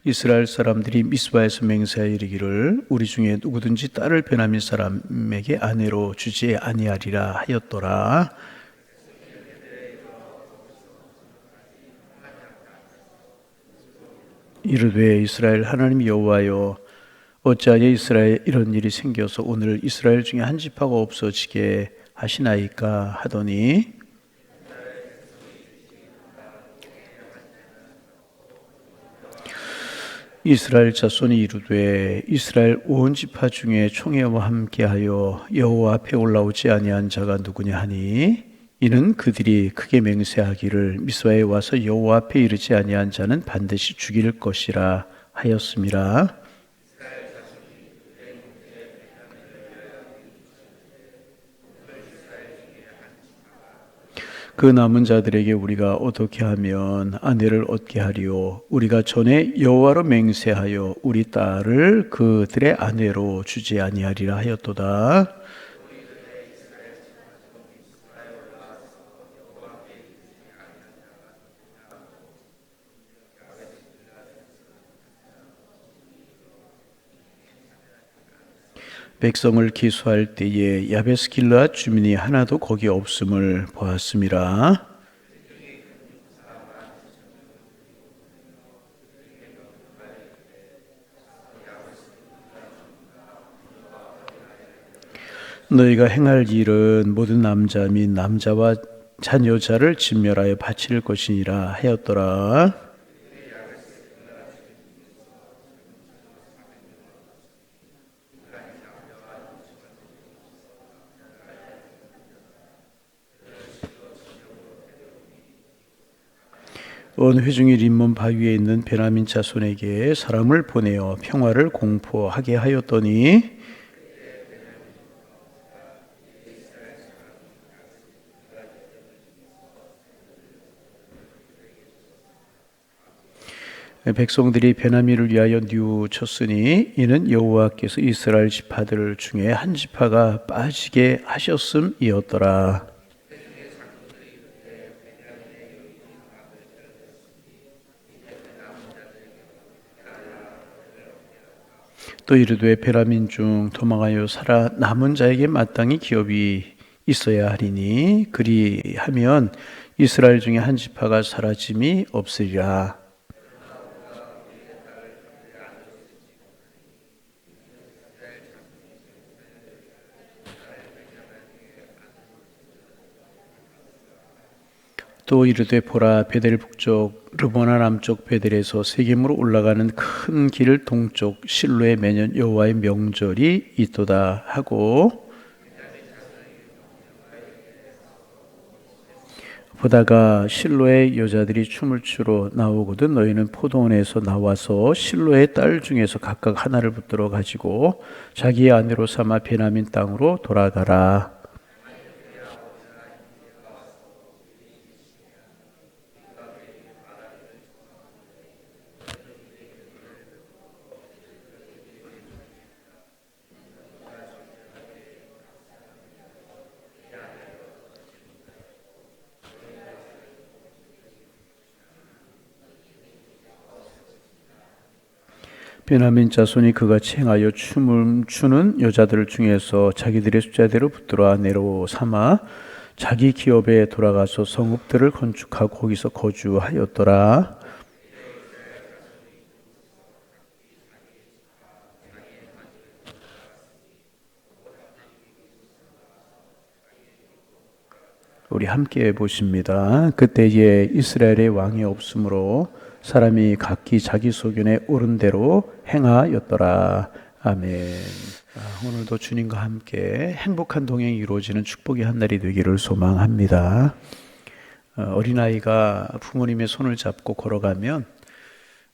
이스라엘 사람들이 미스바에서 맹세하여 이르기를 우리 중에 누구든지 딸을 베냐민 사람에게 아내로 주지 아니하리라 하였더라. 이르되 이스라엘 하나님 여호와여, 어찌하여 이스라엘에 이런 일이 생겨서 오늘 이스라엘 중에 한 지파가 없어지게 하시나이까 하더니, 이스라엘 자손이 이르되 이스라엘 온 지파 중에 총회와 함께하여 여호와 앞에 올라오지 아니한 자가 누구냐 하니, 이는 그들이 크게 맹세하기를 미스바에 와서 여호와 앞에 이르지 아니한 자는 반드시 죽일 것이라 하였음이라. 그 남은 자들에게 우리가 어떻게 하면 아내를 얻게 하리요? 우리가 전에 여호와로 맹세하여 우리 딸을 그들의 아내로 주지 아니하리라 하였도다. 백성을 기수할 때에 야베스 길르앗 주민이 하나도 거기 없음을 보았음이라. 너희가 행할 일은 모든 남자 및 남자와 자녀자를 진멸하여 바칠 것이니라 하였더라. 온 회중이 림몬 바위에 있는 베냐민 자손에게 사람을 보내어 평화를 공포하게 하였더니, 백성들이 베냐민을 위하여 뉘우쳤으니 이는 여호와께서 이스라엘 지파들 중에 한 지파가 빠지게 하셨음이었더라. 또 이르되 베냐민 중 도망하여 살아 남은 자에게 마땅히 기업이 있어야 하리니 그리하면 이스라엘 중에 한 지파가 사라짐이 없으리라. 또 이르되 보라, 베델 북쪽 르보나 남쪽 베델에서 세겜으로 올라가는 큰 길 동쪽 실로에 매년 여호와의 명절이 있도다 하고, 보다가 실로의 여자들이 춤을 추러 나오거든 너희는 포도원에서 나와서 실로의 딸 중에서 각각 하나를 붙들어 가지고 자기의 아내로 삼아 베냐민 땅으로 돌아가라. 베냐민 자손이 그같이 행하여 춤을 추는 여자들 중에서 자기들의 숫자대로 붙들어 아내로 삼아 자기 기업에 돌아가서 성읍들을 건축하고 거기서 거주하였더라. 우리 함께 보십니다. 그때에 이스라엘의 왕이 없으므로 사람이 각기 자기 소견에 옳은 대로 행하였더라. 아멘. 오늘도 주님과 함께 행복한 동행이 이루어지는 축복의 한 날이 되기를 소망합니다. 어린아이가 부모님의 손을 잡고 걸어가면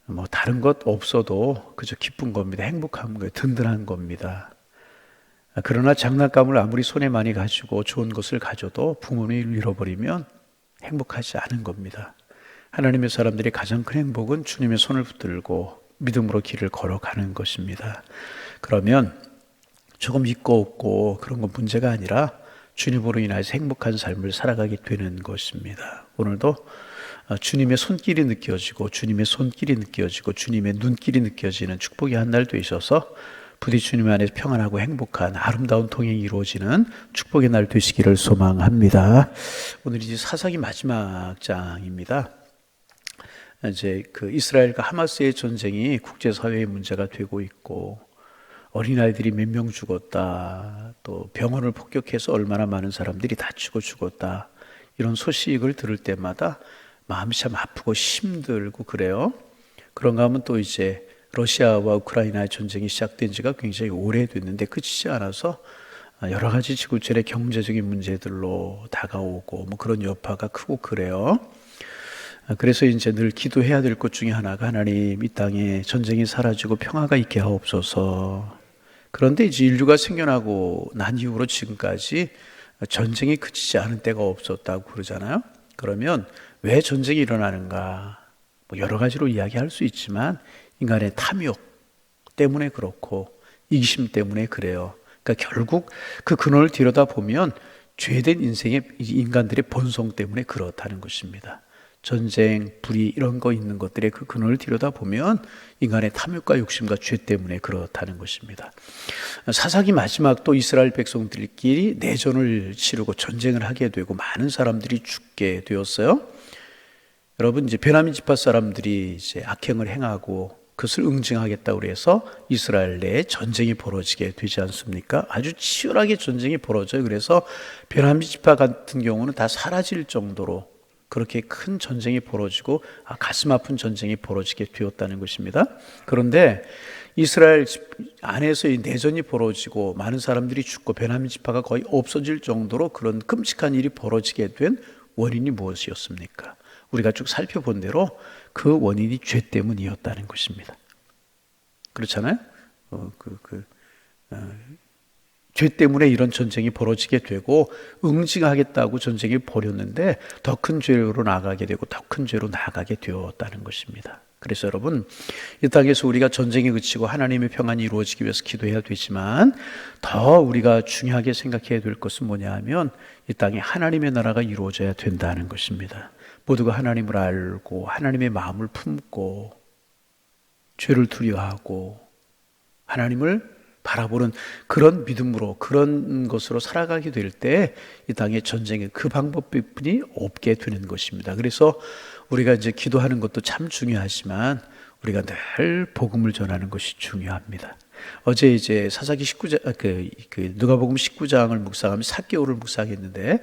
뭐 다른 것 없어도 그저 기쁜 겁니다. 행복한 거예요. 든든한 겁니다. 그러나 장난감을 아무리 손에 많이 가지고 좋은 것을 가져도 부모님을 잃어버리면 행복하지 않은 겁니다. 하나님의 사람들이 가장 큰 행복은 주님의 손을 붙들고 믿음으로 길을 걸어가는 것입니다. 그러면 조금 있고 없고 그런 건 문제가 아니라 주님으로 인해서 행복한 삶을 살아가게 되는 것입니다. 오늘도 주님의 손길이 느껴지고 주님의 손길이 느껴지고 주님의 눈길이 느껴지는 축복의 한 날 되셔서 부디 주님 안에서 평안하고 행복한 아름다운 통행이 이루어지는 축복의 날 되시기를 소망합니다. 오늘 이제 사사기 마지막 장입니다. 이제 그 이스라엘과 하마스의 전쟁이 국제사회의 문제가 되고 있고 어린아이들이 몇 명 죽었다, 또 병원을 폭격해서 얼마나 많은 사람들이 다치고 죽었다, 이런 소식을 들을 때마다 마음이 참 아프고 힘들고 그래요. 그런가 하면 또 이제 러시아와 우크라이나의 전쟁이 시작된 지가 굉장히 오래됐는데 그치지 않아서 여러 가지 지구촌의 경제적인 문제들로 다가오고 뭐 그런 여파가 크고 그래요. 그래서 이제 늘 기도해야 될 것 중에 하나가 하나님 이 땅에 전쟁이 사라지고 평화가 있게 하옵소서. 그런데 이제 인류가 생겨나고 난 이후로 지금까지 전쟁이 그치지 않은 때가 없었다고 그러잖아요. 그러면 왜 전쟁이 일어나는가? 뭐 여러 가지로 이야기할 수 있지만 인간의 탐욕 때문에 그렇고 이기심 때문에 그래요. 그러니까 결국 그 근원을 들여다보면 죄된 인생의 인간들의 본성 때문에 그렇다는 것입니다. 전쟁, 불의 이런 거 있는 것들의 그 근원을 들여다보면 인간의 탐욕과 욕심과 죄 때문에 그렇다는 것입니다. 사사기 마지막 또 이스라엘 백성들끼리 내전을 치르고 전쟁을 하게 되고 많은 사람들이 죽게 되었어요. 여러분 이제 베냐민 지파 사람들이 이제 악행을 행하고 그것을 응징하겠다고 해서 이스라엘 내에 전쟁이 벌어지게 되지 않습니까? 아주 치열하게 전쟁이 벌어져요. 그래서 베냐민 지파 같은 경우는 다 사라질 정도로 그렇게 큰 전쟁이 벌어지고 가슴 아픈 전쟁이 벌어지게 되었다는 것입니다. 그런데 이스라엘 안에서 이 내전이 벌어지고 많은 사람들이 죽고 베냐민 지파가 거의 없어질 정도로 그런 끔찍한 일이 벌어지게 된 원인이 무엇이었습니까? 우리가 쭉 살펴본 대로 그 원인이 죄 때문이었다는 것입니다. 그렇잖아요? 죄 때문에 이런 전쟁이 벌어지게 되고 응징하겠다고 전쟁이 벌였는데 더 큰 죄로 나아가게 되고 더 큰 죄로 나아가게 되었다는 것입니다. 그래서 여러분 이 땅에서 우리가 전쟁이 그치고 하나님의 평안이 이루어지기 위해서 기도해야 되지만 더 우리가 중요하게 생각해야 될 것은 뭐냐 하면 이 땅에 하나님의 나라가 이루어져야 된다는 것입니다. 모두가 하나님을 알고 하나님의 마음을 품고 죄를 두려워하고 하나님을 바라보는 그런 믿음으로 그런 것으로 살아가게 될 때 이 땅에 전쟁의 그 방법뿐이 없게 되는 것입니다. 그래서 우리가 이제 기도하는 것도 참 중요하지만 우리가 늘 복음을 전하는 것이 중요합니다. 어제 이제 사사기 19장 누가복음 19장을 묵상하면 4개월을 묵상했는데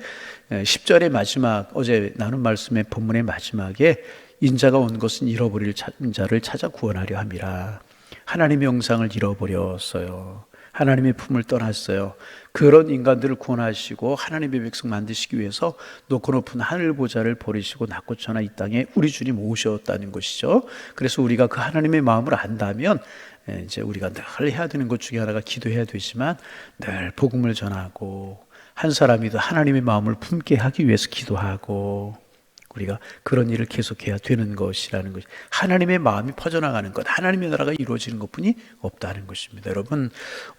10절의 마지막 어제 나눈 말씀의 본문의 마지막에 인자가 온 것은 잃어버릴 자를 찾아 구원하려 함이라. 하나님의 형상을 잃어버렸어요. 하나님의 품을 떠났어요. 그런 인간들을 구원하시고 하나님의 백성 만드시기 위해서 높고 높은 하늘 보좌를 버리시고 낮고 천하 이 땅에 우리 주님 오셨다는 것이죠. 그래서 우리가 그 하나님의 마음을 안다면 이제 우리가 늘 해야 되는 것 중에 하나가 기도해야 되지만 늘 복음을 전하고 한 사람이도 하나님의 마음을 품게 하기 위해서 기도하고 우리가 그런 일을 계속해야 되는 것이라는 것이 하나님의 마음이 퍼져나가는 것, 하나님의 나라가 이루어지는 것뿐이 없다는 것입니다. 여러분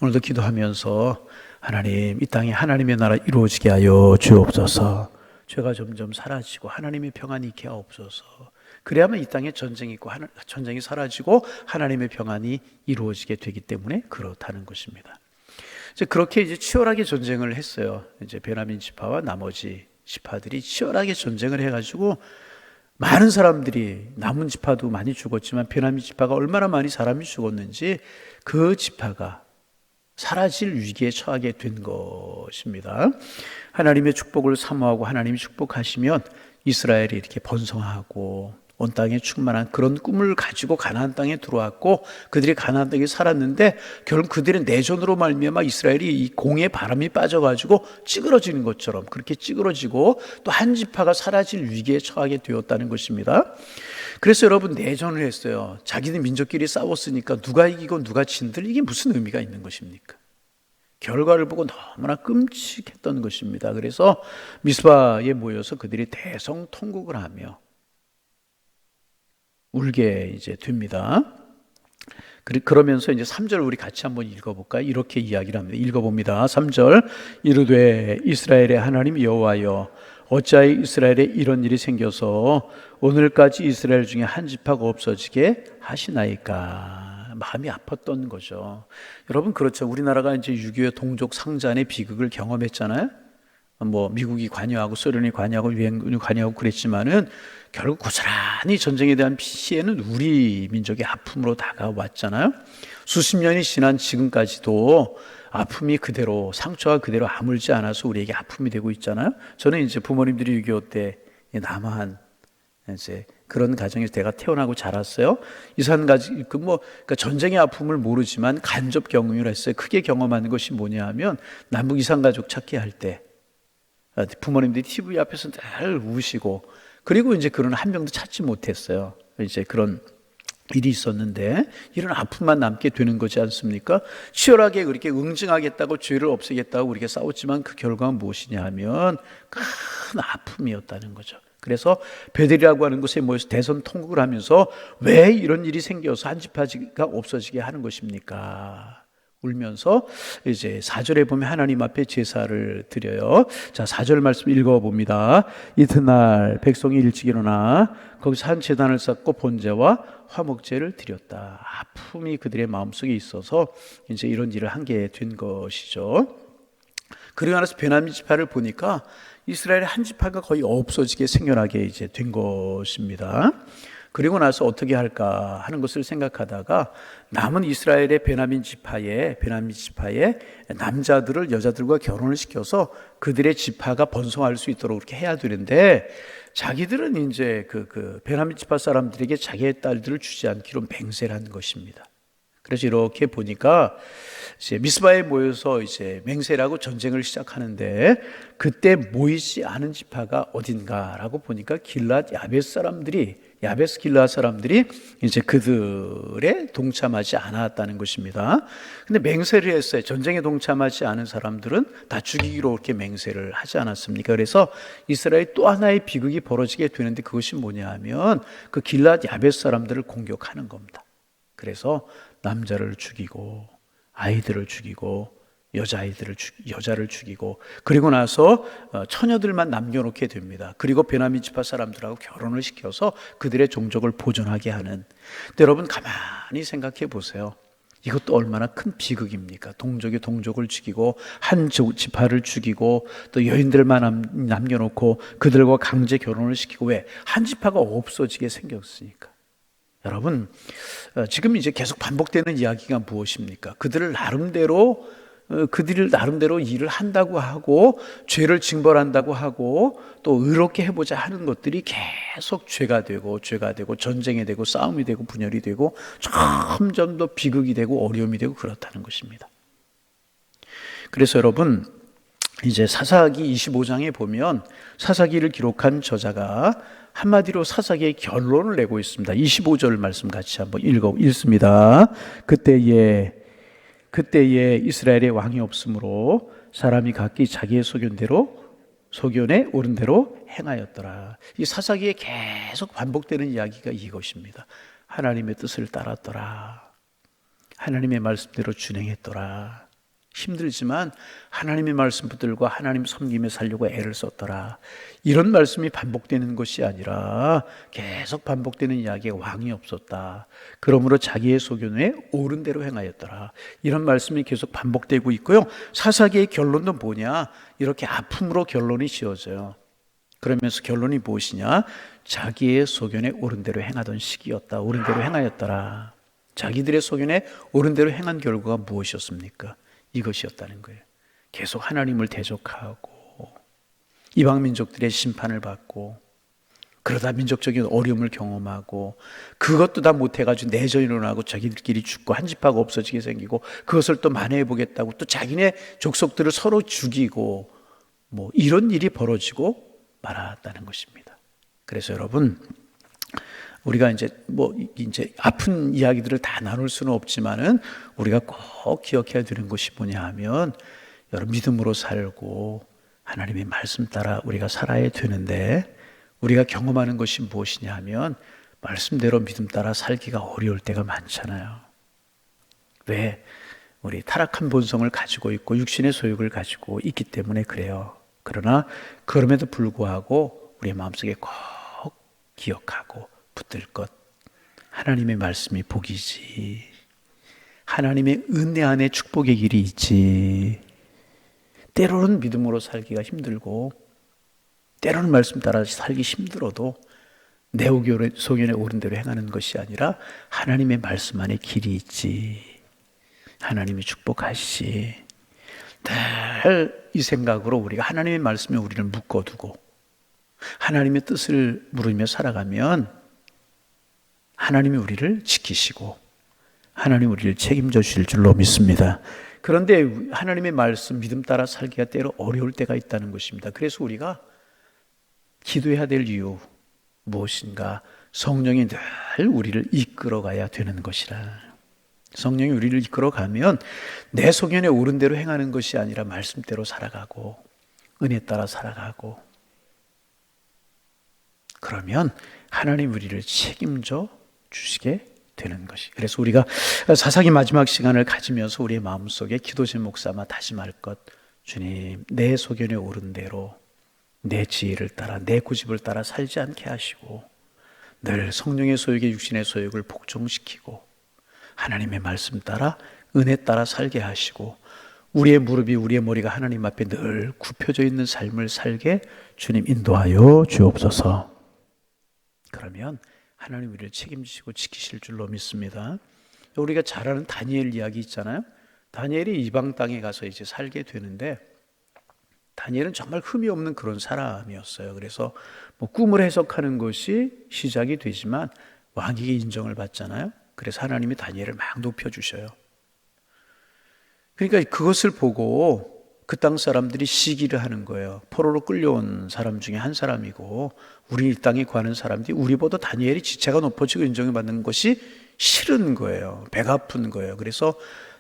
오늘도 기도하면서 하나님 이 땅에 하나님의 나라 이루어지게 하여 주옵소서. 죄가 점점 사라지고 하나님의 평안이 있게 하옵소서. 그래야만 이 땅에 전쟁이 있고 전쟁이 사라지고 하나님의 평안이 이루어지게 되기 때문에 그렇다는 것입니다. 이제 그렇게 이제 치열하게 전쟁을 했어요. 이제 베냐민 지파와 나머지 지파들이 치열하게 전쟁을 해가지고 많은 사람들이 남은 지파도 많이 죽었지만 베냐민 지파가 얼마나 많이 사람이 죽었는지 그 지파가 사라질 위기에 처하게 된 것입니다. 하나님의 축복을 사모하고 하나님이 축복하시면 이스라엘이 이렇게 번성하고 온 땅에 충만한 그런 꿈을 가지고 가나안 땅에 들어왔고 그들이 가나안 땅에 살았는데 결국 그들의 내전으로 말미암아 이스라엘이 이 공에 바람이 빠져가지고 찌그러지는 것처럼 그렇게 찌그러지고 또 한 지파가 사라질 위기에 처하게 되었다는 것입니다. 그래서 여러분 내전을 했어요. 자기들 민족끼리 싸웠으니까 누가 이기고 누가 진들 이게 무슨 의미가 있는 것입니까? 결과를 보고 너무나 끔찍했던 것입니다. 그래서 미스바에 모여서 그들이 대성통곡을 하며 울게 이제 됩니다. 그러면서 이제 3절 우리 같이 한번 읽어볼까요? 이렇게 이야기를 합니다. 읽어봅니다. 3절 이르되 이스라엘의 하나님 여호와여 어찌하여 이스라엘에 이런 일이 생겨서 오늘까지 이스라엘 중에 한 지파가 없어지게 하시나이까. 마음이 아팠던 거죠. 여러분, 그렇죠. 우리나라가 이제 6.25 동족 상잔의 비극을 경험했잖아요. 뭐 미국이 관여하고 소련이 관여하고 유엔군이 관여하고 그랬지만은 결국 고스란히 전쟁에 대한 피해는 우리 민족의 아픔으로 다가왔잖아요. 수십 년이 지난 지금까지도 아픔이 그대로, 상처가 그대로 아물지 않아서 우리에게 아픔이 되고 있잖아요. 저는 이제 부모님들이 6.25 때 남한 이제 그런 가정에서 제가 태어나고 자랐어요. 이산 가지 그러니까 전쟁의 아픔을 모르지만 간접 경험을 했어요. 크게 경험하는 것이 뭐냐 하면 남북 이산 가족 찾기 할 때 부모님들이 TV 앞에서 늘 우시고, 그리고 이제 그런 한 명도 찾지 못했어요. 이제 그런 일이 있었는데 이런 아픔만 남게 되는 거지 않습니까? 치열하게 그렇게 응징하겠다고, 죄를 없애겠다고 우리가 싸웠지만 그 결과는 무엇이냐 하면 큰 아픔이었다는 거죠. 그래서 베델이라고 하는 곳에 모여서 대선통곡을 하면서 왜 이런 일이 생겨서 한 지파가 없어지게 하는 것입니까? 울면서 이제 4절에 보면 하나님 앞에 제사를 드려요. 자, 4절 말씀 읽어봅니다. 이튿날 백성이 일찍 일어나 거기서 한 제단을 쌓고 번제와 화목제를 드렸다. 아픔이 그들의 마음속에 있어서 이제 이런 일을 하게 된 것이죠. 그리고 나서 베냐민 지파를 보니까 이스라엘의 한 지파가 거의 없어지게 생겨나게 이제 된 것입니다. 그리고 나서 어떻게 할까 하는 것을 생각하다가 남은 이스라엘의 베냐민 지파의 남자들을 여자들과 결혼을 시켜서 그들의 지파가 번성할 수 있도록 그렇게 해야 되는데, 자기들은 이제 그 베냐민 지파 사람들에게 자기의 딸들을 주지 않기로 맹세를 한 것입니다. 그래서 이렇게 보니까 이제 미스바에 모여서 이제 맹세를 하고 전쟁을 시작하는데, 그때 모이지 않은 지파가 어딘가라고 보니까 길앗 야베스 길앗 사람들이 이제 그들에 동참하지 않았다는 것입니다. 근데 맹세를 했어요. 전쟁에 동참하지 않은 사람들은 다 죽이기로 이렇게 맹세를 하지 않았습니까? 그래서 이스라엘 또 하나의 비극이 벌어지게 되는데, 그것이 뭐냐 하면 그 길앗 야베스 사람들을 공격하는 겁니다. 그래서 남자를 죽이고 아이들을 죽이고 여자를 죽이고, 그리고 나서 처녀들만 남겨놓게 됩니다. 그리고 베냐민 지파 사람들하고 결혼을 시켜서 그들의 종족을 보존하게 하는. 근데 여러분 가만히 생각해 보세요. 이것도 얼마나 큰 비극입니까? 동족이 동족을 죽이고 한 지파를 죽이고 또 여인들만 남겨놓고 그들과 강제 결혼을 시키고, 왜? 한 지파가 없어지게 생겼으니까. 여러분, 지금 이제 계속 반복되는 이야기가 무엇입니까? 그들을 나름대로 일을 한다고 하고 죄를 징벌한다고 하고 또 의롭게 해보자 하는 것들이 계속 죄가 되고 전쟁이 되고 싸움이 되고 분열이 되고 점점 더 비극이 되고 어려움이 되고 그렇다는 것입니다. 그래서 여러분, 이제 사사기 25장에 보면 사사기를 기록한 저자가 한마디로 사사기의 결론을 내고 있습니다. 25절 말씀 같이 한번 읽습니다. 그때에 이스라엘의 왕이 없으므로 사람이 각기 자기의 소견에 옳은 대로 행하였더라. 이 사사기에 계속 반복되는 이야기가 이것입니다. 하나님의 뜻을 따랐더라. 하나님의 말씀대로 준행했더라. 힘들지만 하나님의 말씀 붙들고 하나님 섬김에 살려고 애를 썼더라. 이런 말씀이 반복되는 것이 아니라 계속 반복되는 이야기에 왕이 없었다. 그러므로 자기의 소견에 옳은 대로 행하였더라. 이런 말씀이 계속 반복되고 있고요. 사사기의 결론도 뭐냐? 이렇게 아픔으로 결론이 지어져요. 그러면서 결론이 무엇이냐? 자기의 소견에 옳은 대로 행하던 시기였다. 옳은 대로 행하였더라. 자기들의 소견에 옳은 대로 행한 결과가 무엇이었습니까? 이것이었다는 거예요. 계속 하나님을 대적하고 이방 민족들의 심판을 받고, 그러다 민족적인 어려움을 경험하고, 그것도 다 못해가지고 내전이 일어나고 자기들끼리 죽고 한 지파가 없어지게 생기고, 그것을 또 만회해 보겠다고 또 자기네 족속들을 서로 죽이고, 뭐 이런 일이 벌어지고 말았다는 것입니다. 그래서 여러분, 우리가 이제 아픈 이야기들을 다 나눌 수는 없지만은 우리가 꼭 기억해야 되는 것이 뭐냐 하면, 여러분, 믿음으로 살고 하나님의 말씀 따라 우리가 살아야 되는데, 우리가 경험하는 것이 무엇이냐 하면 말씀대로 믿음 따라 살기가 어려울 때가 많잖아요. 왜? 우리 타락한 본성을 가지고 있고 육신의 소욕을 가지고 있기 때문에 그래요. 그러나 그럼에도 불구하고 우리의 마음속에 꼭 기억하고 붙들 것, 하나님의 말씀이 복이지, 하나님의 은혜 안에 축복의 길이 있지. 때로는 믿음으로 살기가 힘들고 때로는 말씀 따라 살기 힘들어도 내 소견에 오른 대로 행하는 것이 아니라 하나님의 말씀 안에 길이 있지, 하나님이 축복하시지. 늘 이 생각으로 우리가 하나님의 말씀에 우리를 묶어두고 하나님의 뜻을 물으며 살아가면 하나님이 우리를 지키시고 하나님 우리를 책임져 주실 줄로 믿습니다. 그런데 하나님의 말씀 믿음 따라 살기가 때로 어려울 때가 있다는 것입니다. 그래서 우리가 기도해야 될 이유 무엇인가? 성령이 늘 우리를 이끌어가야 되는 것이라. 성령이 우리를 이끌어가면 내 소견에 오른 대로 행하는 것이 아니라 말씀대로 살아가고 은혜 따라 살아가고, 그러면 하나님 우리를 책임져 주시게 되는 것이. 그래서 우리가 사사기 마지막 시간을 가지면서 우리의 마음속에 기도 제목 삼아 다짐할 것, 주님 내 소견에 오른 대로 내 지혜를 따라 내 고집을 따라 살지 않게 하시고 늘 성령의 소욕에 육신의 소욕을 복종시키고 하나님의 말씀 따라 은혜 따라 살게 하시고 우리의 무릎이 우리의 머리가 하나님 앞에 늘 굽혀져 있는 삶을 살게 주님 인도하여 주옵소서. 그러면 하나님 우리를 책임지시고 지키실 줄로 믿습니다. 우리가 잘 아는 다니엘 이야기 있잖아요. 다니엘이 이방 땅에 가서 이제 살게 되는데 다니엘은 정말 흠이 없는 그런 사람이었어요. 그래서 뭐 꿈을 해석하는 것이 시작이 되지만 왕에게 인정을 받잖아요. 그래서 하나님이 다니엘을 막 높여주셔요. 그러니까 그것을 보고 그 땅 사람들이 시기를 하는 거예요. 포로로 끌려온 사람 중에 한 사람이고 우리 이 땅에 구하는 사람들이 우리보다 다니엘이 지체가 높아지고 인정을 받는 것이 싫은 거예요. 배가 아픈 거예요. 그래서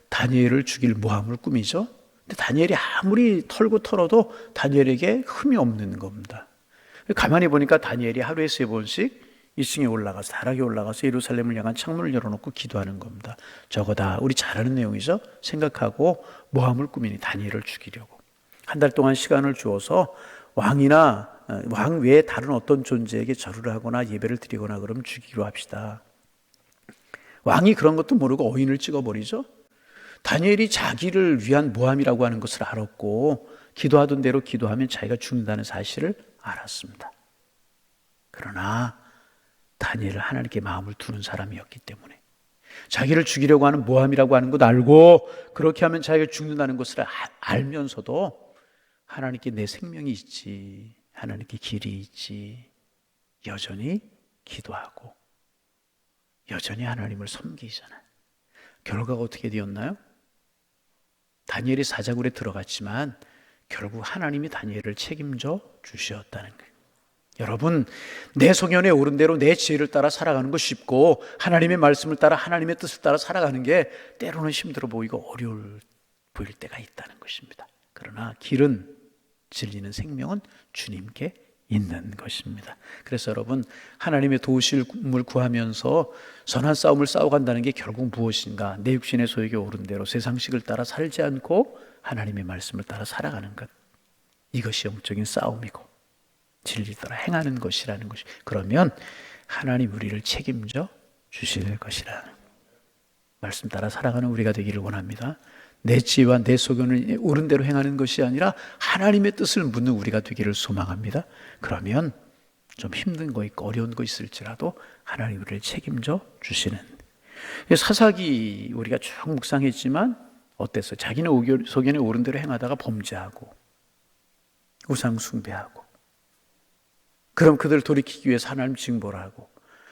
다니엘을 죽일 모함을 꾸미죠. 근데 다니엘이 아무리 털고 털어도 다니엘에게 흠이 없는 겁니다. 가만히 보니까 다니엘이 하루에 3번씩 1층에 올라가서 다락에 올라가서 예루살렘을 향한 창문을 열어놓고 기도하는 겁니다. 저거 다 우리 잘 아는 내용이죠. 생각하고 모함을 꾸미니 다니엘을 죽이려고 한 달 동안 시간을 주어서 왕이나 왕 외에 다른 어떤 존재에게 절을 하거나 예배를 드리거나 그러면 죽이기로 합시다. 왕이 그런 것도 모르고 어인을 찍어버리죠. 다니엘이 자기를 위한 모함이라고 하는 것을 알았고 기도하던 대로 기도하면 자기가 죽는다는 사실을 알았습니다. 그러나 다니엘은 하나님께 마음을 두는 사람이었기 때문에 자기를 죽이려고 하는 모함이라고 하는 것 알고 그렇게 하면 자기가 죽는다는 것을 알면서도 하나님께 내 생명이 있지, 하나님께 길이 있지, 여전히 기도하고 여전히 하나님을 섬기잖아요. 결과가 어떻게 되었나요? 다니엘이 사자굴에 들어갔지만 결국 하나님이 다니엘을 책임져 주셨다는 거예요. 여러분, 내 소견에 오른 대로 내 지혜를 따라 살아가는 거 쉽고 하나님의 말씀을 따라 하나님의 뜻을 따라 살아가는 게 때로는 힘들어 보이고 어려울 보일 때가 있다는 것입니다. 그러나 길은, 진리는, 생명은 주님께 있는 것입니다. 그래서 여러분, 하나님의 도우심을 구하면서 선한 싸움을 싸워간다는 게 결국 무엇인가? 내 육신의 소욕에 오른 대로 세상식을 따라 살지 않고 하나님의 말씀을 따라 살아가는 것, 이것이 영적인 싸움이고 진리 따라 행하는 것이라는 것이. 그러면 하나님 우리를 책임져 주실 것이라. 말씀 따라 살아가는 우리가 되기를 원합니다. 내 지혜와 내 소견을 옳은 대로 행하는 것이 아니라 하나님의 뜻을 묻는 우리가 되기를 소망합니다. 그러면 좀 힘든 거 있고 어려운 거 있을지라도 하나님 우리를 책임져 주시는. 사사기 우리가 쭉 묵상했지만 어땠어요? 자기는 소견에 옳은 대로 행하다가 범죄하고 우상 숭배하고, 그럼 그들을 돌이키기 위해서 하나님 징벌을 하고,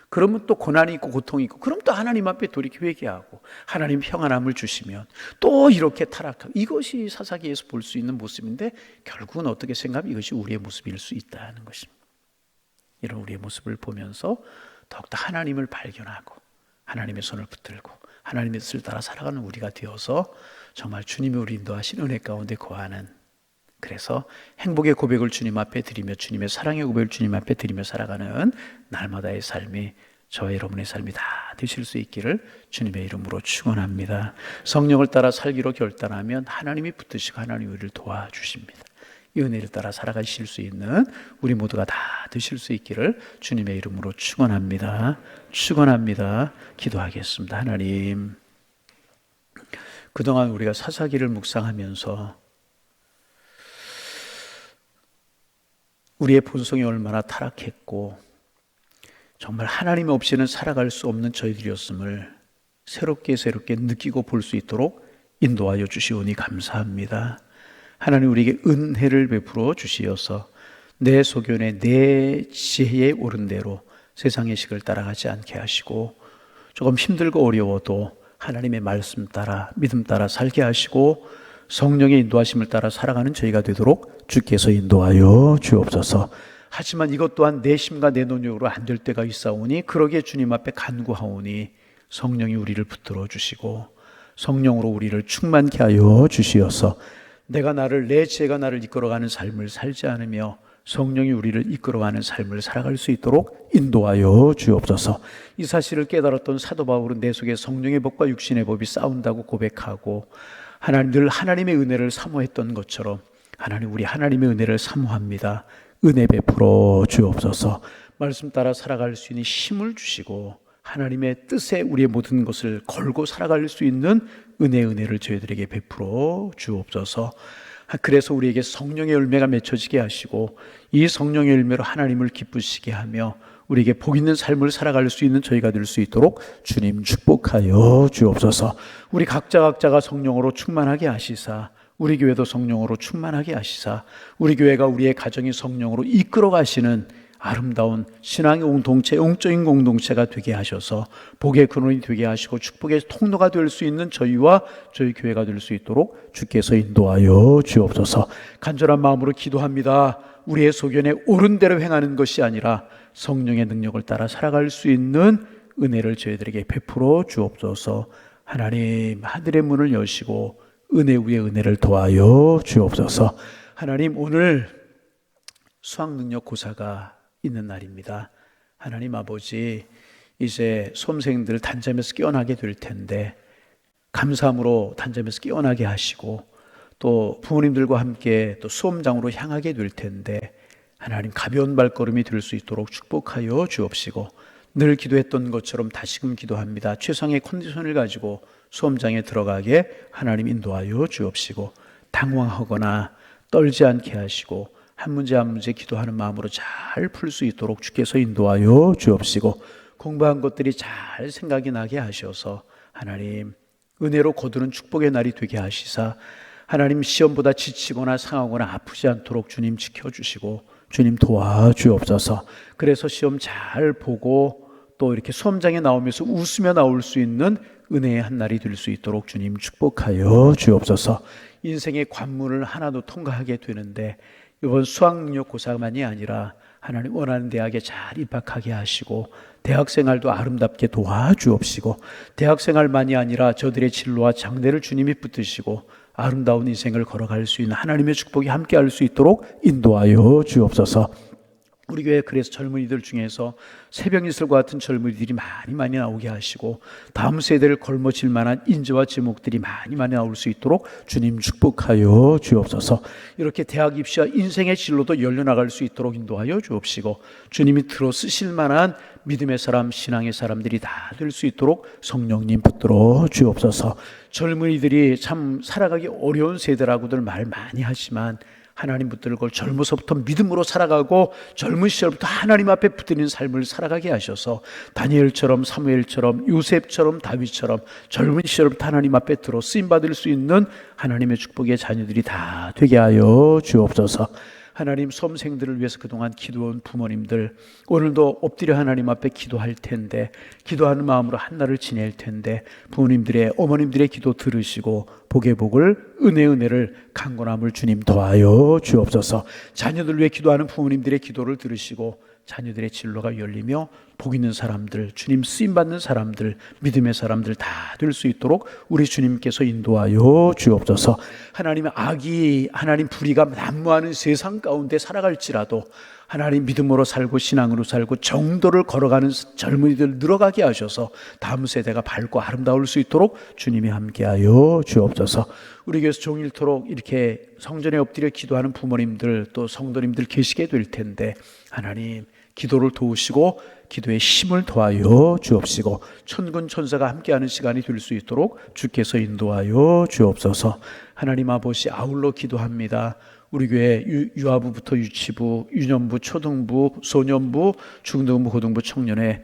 그러면 또 고난이 있고 고통이 있고, 그럼 또 하나님 앞에 돌이켜 회개하고 하나님 평안함을 주시면 또 이렇게 타락하고, 이것이 사사기에서 볼 수 있는 모습인데 결국은 어떻게 생각하면 이것이 우리의 모습일 수 있다는 것입니다. 이런 우리의 모습을 보면서 더욱더 하나님을 발견하고 하나님의 손을 붙들고 하나님의 뜻을 따라 살아가는 우리가 되어서 정말 주님이 우리 인도하신 은혜 가운데 거하는, 그래서 행복의 고백을 주님 앞에 드리며 주님의 사랑의 고백을 주님 앞에 드리며 살아가는 날마다의 삶이 저와 여러분의 삶이 다 되실 수 있기를 주님의 이름으로 축원합니다. 성령을 따라 살기로 결단하면 하나님이 붙드시고 하나님이 우리를 도와주십니다. 이 은혜를 따라 살아가실 수 있는 우리 모두가 다 되실 수 있기를 주님의 이름으로 축원합니다. 축원합니다. 기도하겠습니다. 하나님, 그동안 우리가 사사기를 묵상하면서 우리의 본성이 얼마나 타락했고 정말 하나님 없이는 살아갈 수 없는 저희들이었음을 새롭게 느끼고 볼 수 있도록 인도하여 주시오니 감사합니다. 하나님, 우리에게 은혜를 베풀어 주시어서 내 소견에 내 지혜에 오른 대로 세상의 식을 따라가지 않게 하시고 조금 힘들고 어려워도 하나님의 말씀 따라 믿음 따라 살게 하시고 성령의 인도하심을 따라 살아가는 저희가 되도록 주께서 인도하여 주옵소서. 하지만 이것 또한 내 심과 내 노력으로 안 될 때가 있사오니 그러기에 주님 앞에 간구하오니 성령이 우리를 붙들어 주시고 성령으로 우리를 충만케 하여 주시어서 내 지혜가 나를 이끌어가는 삶을 살지 않으며 성령이 우리를 이끌어가는 삶을 살아갈 수 있도록 인도하여 주옵소서. 이 사실을 깨달았던 사도 바울은 내 속에 성령의 법과 육신의 법이 싸운다고 고백하고 하나님, 늘 하나님의 은혜를 사모했던 것처럼 하나님, 우리 하나님의 은혜를 사모합니다. 은혜 베풀어 주옵소서. 말씀 따라 살아갈 수 있는 힘을 주시고 하나님의 뜻에 우리의 모든 것을 걸고 살아갈 수 있는 은혜를 저희들에게 베풀어 주옵소서. 그래서 우리에게 성령의 열매가 맺혀지게 하시고 이 성령의 열매로 하나님을 기쁘시게 하며 우리에게 복 있는 삶을 살아갈 수 있는 저희가 될 수 있도록 주님 축복하여 주옵소서. 우리 각자가 성령으로 충만하게 하시사 우리 교회도 성령으로 충만하게 하시사 우리 교회가 우리의 가정이 성령으로 이끌어 가시는 아름다운 신앙의 공동체, 영적인 공동체가 되게 하셔서 복의 근원이 되게 하시고 축복의 통로가 될 수 있는 저희와 저희 교회가 될 수 있도록 주께서 인도하여 주옵소서. 간절한 마음으로 기도합니다. 우리의 소견에 옳은 대로 행하는 것이 아니라 성령의 능력을 따라 살아갈 수 있는 은혜를 저희들에게 베풀어 주옵소서. 하나님, 하늘의 문을 여시고 은혜 위에 은혜를 더하여 주옵소서. 하나님, 오늘 수학능력 고사가 있는 날입니다. 하나님 아버지, 이제 수험생들 단점에서 깨어나게 될 텐데 감사함으로 단점에서 깨어나게 하시고 또 부모님들과 함께 또 수험장으로 향하게 될 텐데 하나님, 가벼운 발걸음이 될 수 있도록 축복하여 주옵시고 늘 기도했던 것처럼 다시금 기도합니다. 최상의 컨디션을 가지고 수험장에 들어가게 하나님 인도하여 주옵시고 당황하거나 떨지 않게 하시고 한 문제 한 문제 기도하는 마음으로 잘 풀 수 있도록 주께서 인도하여 주옵시고 공부한 것들이 잘 생각이 나게 하셔서 하나님, 은혜로 거두는 축복의 날이 되게 하시사 하나님, 시험보다 지치거나 상하거나 아프지 않도록 주님 지켜주시고 주님 도와주옵소서. 그래서 시험 잘 보고 또 이렇게 수험장에 나오면서 웃으며 나올 수 있는 은혜의 한 날이 될 수 있도록 주님 축복하여 주옵소서. 인생의 관문을 하나도 통과하게 되는데 이번 수학능력 고사만이 아니라 하나님 원하는 대학에 잘 입학하게 하시고 대학생활도 아름답게 도와주옵시고 대학생활만이 아니라 저들의 진로와 장래를 주님이 붙드시고 아름다운 인생을 걸어갈 수 있는 하나님의 축복이 함께할 수 있도록 인도하여 주옵소서. 우리 교회 그래서 젊은이들 중에서 새벽이슬과 같은 젊은이들이 많이 나오게 하시고 다음 세대를 걸머질 만한 인재와 제목들이 많이 나올 수 있도록 주님 축복하여 주옵소서. 이렇게 대학 입시와 인생의 진로도 열려나갈 수 있도록 인도하여 주옵시고 주님이 들어 쓰실 만한 믿음의 사람, 신앙의 사람들이 다 될 수 있도록 성령님 붙들어 주옵소서. 젊은이들이 참 살아가기 어려운 세대라고들 말 많이 하지만 하나님 붙들고 젊어서부터 믿음으로 살아가고 젊은 시절부터 하나님 앞에 붙드는 삶을 살아가게 하셔서 다니엘처럼 사무엘처럼 요셉처럼 다윗처럼 젊은 시절부터 하나님 앞에 들어 쓰임받을 수 있는 하나님의 축복의 자녀들이 다 되게 하여 주옵소서. 하나님, 수험생들을 위해서 그동안 기도한 부모님들 오늘도 엎드려 하나님 앞에 기도할 텐데 기도하는 마음으로 한날을 지낼 텐데 부모님들의 어머님들의 기도 들으시고 복의 복을 은혜를 강건함을 주님 더하여 주옵소서. 자녀들 위해 기도하는 부모님들의 기도를 들으시고 자녀들의 진로가 열리며 복 있는 사람들, 주님 쓰임받는 사람들, 믿음의 사람들 다 될 수 있도록 우리 주님께서 인도하여 주옵소서. 하나님의 악이, 하나님 불의가 난무하는 세상 가운데 살아갈지라도 하나님 믿음으로 살고 신앙으로 살고 정도를 걸어가는 젊은이들 늘어가게 하셔서 다음 세대가 밝고 아름다울 수 있도록 주님이 함께하여 주옵소서. 우리 교회에서 종일토록 이렇게 성전에 엎드려 기도하는 부모님들 또 성도님들 계시게 될 텐데 하나님 기도를 도우시고 기도의 힘을 더하여 주옵시고 천군 천사가 함께하는 시간이 될 수 있도록 주께서 인도하여 주옵소서. 하나님 아버지, 아울러 기도합니다. 우리 교회 유아부부터 유치부, 유년부, 초등부, 소년부, 중등부, 고등부 청년에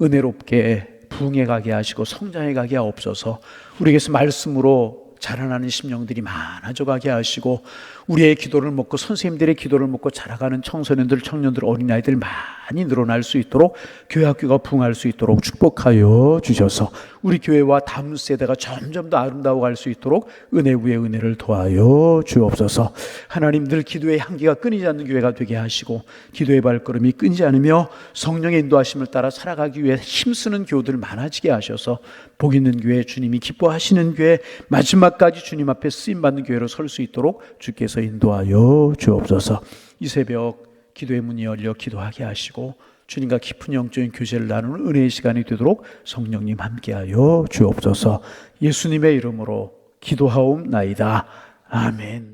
은혜롭게 부흥해 가게 하시고 성장해 가게 하옵소서. 우리에게서 말씀으로 자라나는 심령들이 많아져 가게 하시고 우리의 기도를 먹고 선생님들의 기도를 먹고 자라가는 청소년들, 청년들, 어린아이들 많이 늘어날 수 있도록 교회 학교가 부흥할 수 있도록 축복하여 주셔서 우리 교회와 다음 세대가 점점 더 아름다워갈 수 있도록 은혜 위에 은혜를 더하여 주옵소서. 하나님 늘 기도의 향기가 끊이지 않는 교회가 되게 하시고 기도의 발걸음이 끊이지 않으며 성령의 인도하심을 따라 살아가기 위해 힘쓰는 교우들 많아지게 하셔서 복 있는 교회, 주님이 기뻐하시는 교회, 마지막까지 주님 앞에 쓰임받는 교회로 설 수 있도록 주께서 인도하여 주옵소서. 이 새벽 기도의 문이 열려 기도하게 하시고 주님과 깊은 영적인 교제를 나누는 은혜의 시간이 되도록 성령님 함께하여 주옵소서. 예수님의 이름으로 기도하옵나이다. 아멘.